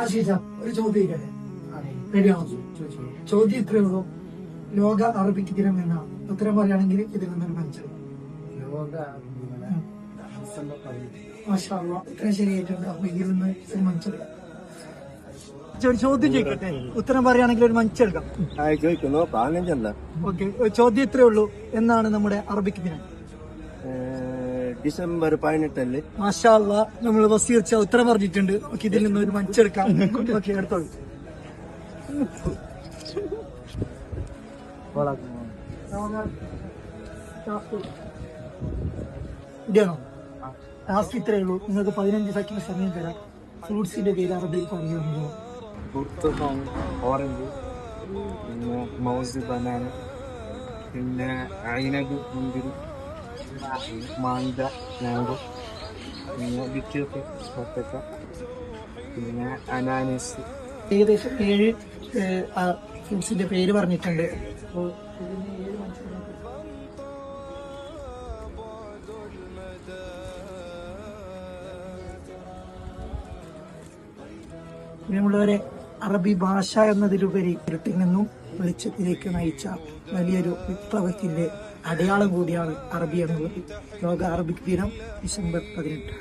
ആശീഷ, ഒരു ചോദ്യം കേട്ടെ, റെഡിയാണോ? ചോദ്യം ഇത്രയേ ഉള്ളൂ. ലോക അറബിക് ദിനം എന്ന ഉത്തരം പറയുകയാണെങ്കിൽ ഇതിൽ നിന്നൊരു പഞ്ചം. മാഷാ അല്ലാഹ്, ഇത്രയും ശരിയായിട്ടുണ്ട്. അപ്പൊ ഇതിൽ നിന്ന് ഒരു മഞ്ചെടുക്കാം. ഒരു ചോദ്യം ചോദിക്കട്ടെ, ഉത്തരം പറയുകയാണെങ്കിൽ ഒരു മഞ്ചെടുക്കാം. ഓക്കെ, ചോദ്യം ഇത്രയേ ഉള്ളൂ. എന്നാണ് നമ്മുടെ അറബിക് ദിനം? ഡിസംബർ 18. മാഷാ അല്ലാഹ്, നമ്മൾ വസീർ ഉത്തരം പറഞ്ഞിട്ടുണ്ട്. ഓക്കെ, ഇതിൽ നിന്ന് ഒരു മഞ്ചെടുക്കാം. ഓക്കെ, എടുത്തോളൂ. ഇതാണോ ലാസ്റ്റ്? ഇത്രയേ ഉള്ളൂ. നിങ്ങൾക്ക് 15 സെക്കൻഡ് സമയം തരാം. ഫ്രൂട്ട്സിന്റെ പേര് അറബിയിൽ പറയുമോ? ഓറഞ്ച്, പിന്നെ മൗസ്, ബനാന, പിന്നെ അയിനക്, മുന്തിരി, മാങ്ക, മാംഗോ, പിന്നെ ബിറ്റൊക്കെ, പത്തക്ക, പിന്നെ അനാനസ്. ഏകദേശം 7 ഫ്രൂട്ട്സിന്റെ പേര് പറഞ്ഞിട്ടുണ്ട്. അപ്പോൾ പ്രിയമുള്ളവരെ, അറബി ഭാഷ എന്നതിലുപരി ഇരുട്ടിൽ നിന്നും വെളിച്ചത്തിലേക്ക് നയിച്ച വലിയൊരു വിപ്ലവത്തിന്റെ അടയാളം കൂടിയാണ് അറബി എന്നുള്ളത്. ലോക അറബിക് ദിനം ഡിസംബർ 18.